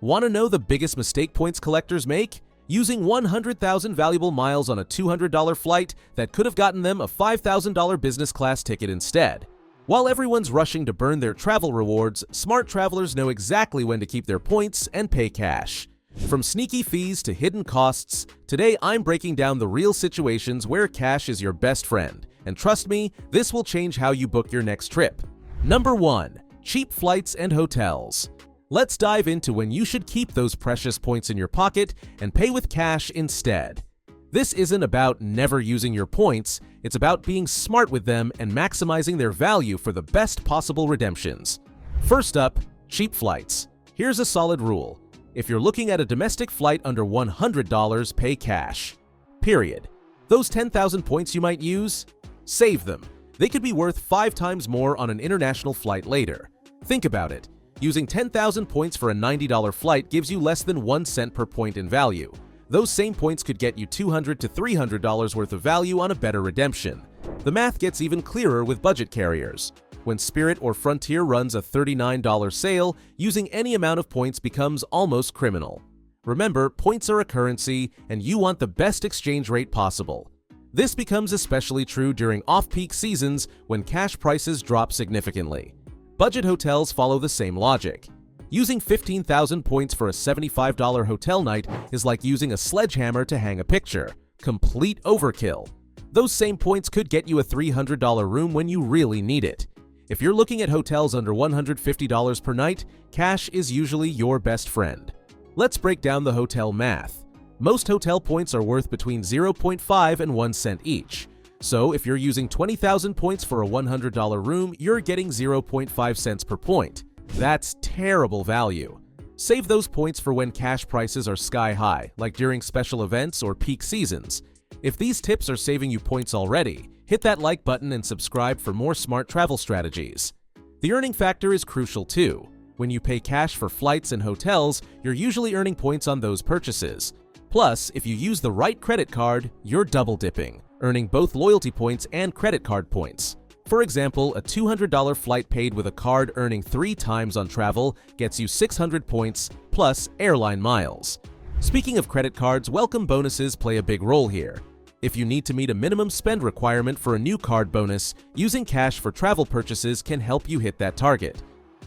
Want to know the biggest mistake points collectors make? Using 100,000 valuable miles on a $200 flight that could have gotten them a $5,000 business class ticket instead. While everyone's rushing to burn their travel rewards, smart travelers know exactly when to keep their points and pay cash. From sneaky fees to hidden costs, today I'm breaking down the real situations where cash is your best friend. And trust me, this will change how you book your next trip. Number 1. Cheap flights and hotels. Let's dive into when you should keep those precious points in your pocket and pay with cash instead. This isn't about never using your points, it's about being smart with them and maximizing their value for the best possible redemptions. First up, cheap flights. Here's a solid rule. If you're looking at a domestic flight under $100, pay cash. Period. Those 10,000 points you might use? Save them. They could be worth 5 times more on an international flight later. Think about it. Using 10,000 points for a $90 flight gives you less than 1 cent per point in value. Those same points could get you $200 to $300 worth of value on a better redemption. The math gets even clearer with budget carriers. When Spirit or Frontier runs a $39 sale, using any amount of points becomes almost criminal. Remember, points are a currency, and you want the best exchange rate possible. This becomes especially true during off-peak seasons when cash prices drop significantly. Budget hotels follow the same logic. Using 15,000 points for a $75 hotel night is like using a sledgehammer to hang a picture. Complete overkill. Those same points could get you a $300 room when you really need it. If you're looking at hotels under $150 per night, cash is usually your best friend. Let's break down the hotel math. Most hotel points are worth between 0.5 and 1 cent each. So if you're using 20,000 points for a $100 room, you're getting 0.5 cents per point. That's terrible value. Save those points for when cash prices are sky high, like during special events or peak seasons. If these tips are saving you points already, hit that like button and subscribe for more smart travel strategies. The earning factor is crucial too. When you pay cash for flights and hotels, you're usually earning points on those purchases. Plus, if you use the right credit card, you're double dipping, earning both loyalty points and credit card points. For example, a $200 flight paid with a card earning 3 times on travel gets you 600 points plus airline miles. Speaking of credit cards, welcome bonuses play a big role here. If you need to meet a minimum spend requirement for a new card bonus, using cash for travel purchases can help you hit that target.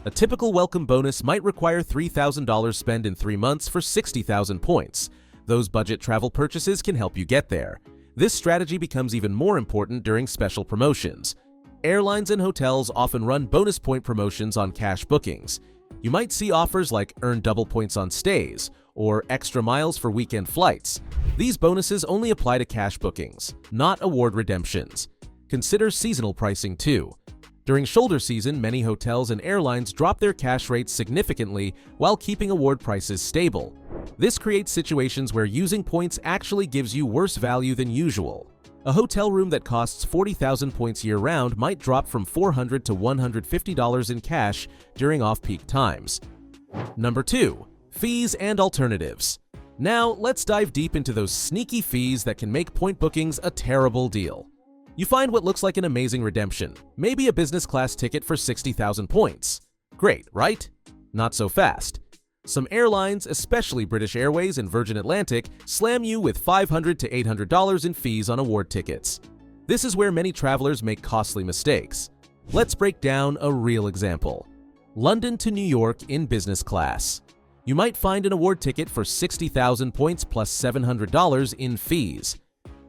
A typical welcome bonus might require $3,000 spent in 3 months for 60,000 points. Those budget travel purchases can help you get there. This strategy becomes even more important during special promotions. Airlines and hotels often run bonus point promotions on cash bookings. You might see offers like earn double points on stays or extra miles for weekend flights. These bonuses only apply to cash bookings, not award redemptions. Consider seasonal pricing too. During shoulder season, many hotels and airlines drop their cash rates significantly while keeping award prices stable. This creates situations where using points actually gives you worse value than usual. A hotel room that costs 40,000 points year-round might drop from $400 to $150 in cash during off-peak times. Number 2. Fees and alternatives. Now, let's dive deep into those sneaky fees that can make point bookings a terrible deal. You find what looks like an amazing redemption, maybe a business class ticket for 60,000 points. Great, right? Not so fast. Some airlines, especially British Airways and Virgin Atlantic, slam you with $500 to $800 in fees on award tickets. This is where many travelers make costly mistakes. Let's break down a real example. London to New York in business class. You might find an award ticket for 60,000 points plus $700 in fees.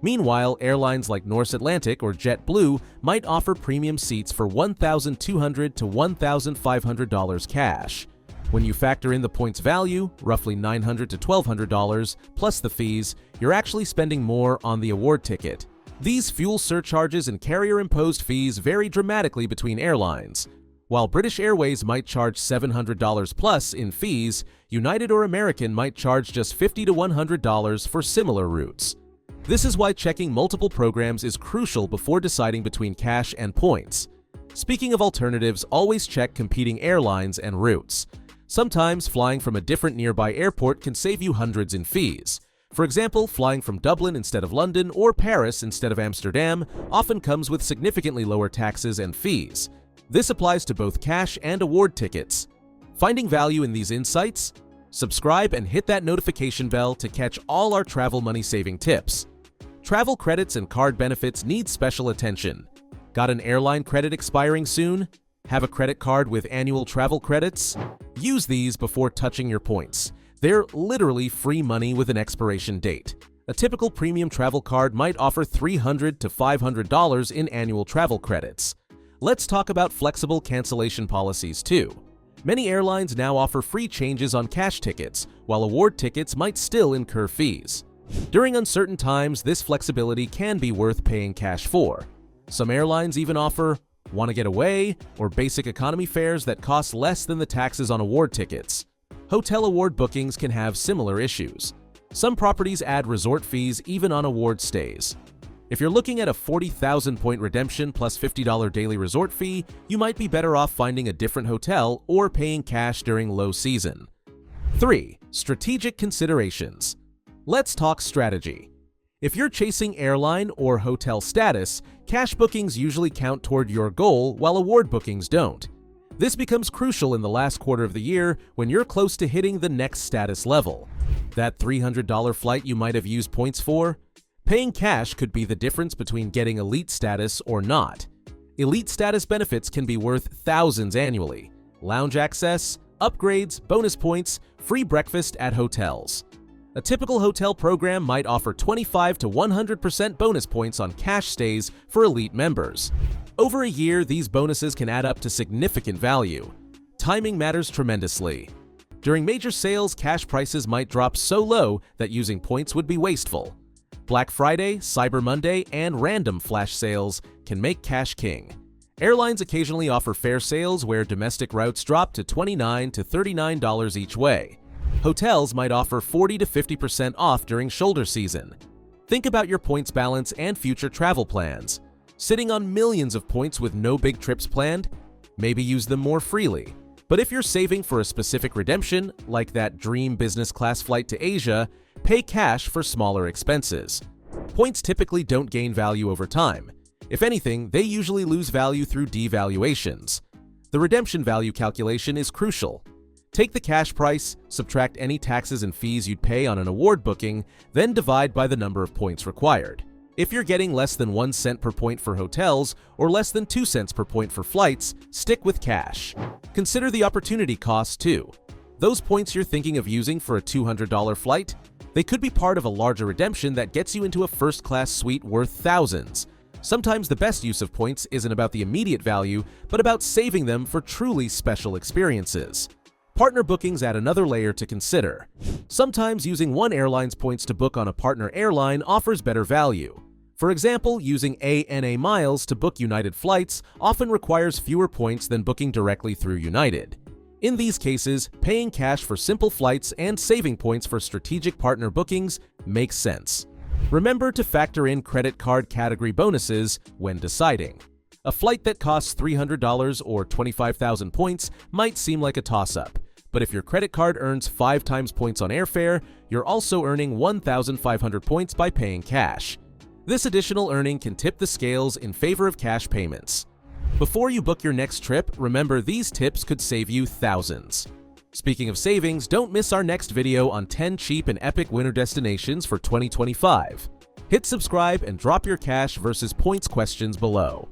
Meanwhile, airlines like Norse Atlantic or JetBlue might offer premium seats for $1,200 to $1,500 cash. When you factor in the points value, roughly $900 to $1,200, plus the fees, you're actually spending more on the award ticket. These fuel surcharges and carrier-imposed fees vary dramatically between airlines. While British Airways might charge $700 plus in fees, United or American might charge just $50 to $100 for similar routes. This is why checking multiple programs is crucial before deciding between cash and points. Speaking of alternatives, always check competing airlines and routes. Sometimes flying from a different nearby airport can save you hundreds in fees. For example, flying from Dublin instead of London or Paris instead of Amsterdam often comes with significantly lower taxes and fees. This applies to both cash and award tickets. Finding value in these insights? Subscribe and hit that notification bell to catch all our travel money saving tips. Travel credits and card benefits need special attention. Got an airline credit expiring soon? Have a credit card with annual travel credits? Use these before touching your points. They're literally free money with an expiration date. A typical premium travel card might offer $300 to $500 in annual travel credits. Let's talk about flexible cancellation policies too. Many airlines now offer free changes on cash tickets, while award tickets might still incur fees. During uncertain times, this flexibility can be worth paying cash for. Some airlines even offer "Want to get away?" or basic economy fares that cost less than the taxes on award tickets. Hotel award bookings can have similar issues. Some properties add resort fees even on award stays. If you're looking at a 40,000-point redemption plus $50 daily resort fee, you might be better off finding a different hotel or paying cash during low season. 3. Strategic considerations. Let's talk strategy. If you're chasing airline or hotel status, cash bookings usually count toward your goal while award bookings don't. This becomes crucial in the last quarter of the year when you're close to hitting the next status level. That $300 flight you might have used points for? Paying cash could be the difference between getting elite status or not. Elite status benefits can be worth thousands annually. Lounge access, upgrades, bonus points, free breakfast at hotels. A typical hotel program might offer 25 to 100% bonus points on cash stays for elite members. Over a year, these bonuses can add up to significant value. Timing matters tremendously. During major sales, cash prices might drop so low that using points would be wasteful. Black Friday, Cyber Monday, and random flash sales can make cash king. Airlines occasionally offer fare sales where domestic routes drop to $29 to $39 each way. Hotels might offer 40 to 50% off during shoulder season. Think about your points balance and future travel plans. Sitting on millions of points with no big trips planned? Maybe use them more freely. But if you're saving for a specific redemption, like that dream business class flight to Asia, pay cash for smaller expenses. Points typically don't gain value over time. If anything, they usually lose value through devaluations. The redemption value calculation is crucial. Take the cash price, subtract any taxes and fees you'd pay on an award booking, then divide by the number of points required. If you're getting less than 1 cent per point for hotels or less than 2 cents per point for flights, stick with cash. Consider the opportunity cost too. Those points you're thinking of using for a $200 flight, they could be part of a larger redemption that gets you into a first-class suite worth thousands. Sometimes the best use of points isn't about the immediate value, but about saving them for truly special experiences. Partner bookings add another layer to consider. Sometimes using one airline's points to book on a partner airline offers better value. For example, using ANA Miles to book United flights often requires fewer points than booking directly through United. In these cases, paying cash for simple flights and saving points for strategic partner bookings makes sense. Remember to factor in credit card category bonuses when deciding. A flight that costs $300 or 25,000 points might seem like a toss-up, but if your credit card earns 5 times points on airfare, you're also earning 1,500 points by paying cash. This additional earning can tip the scales in favor of cash payments. Before you book your next trip, remember these tips could save you thousands. Speaking of savings, don't miss our next video on 10 cheap and epic winter destinations for 2025. Hit subscribe and drop your cash versus points questions below.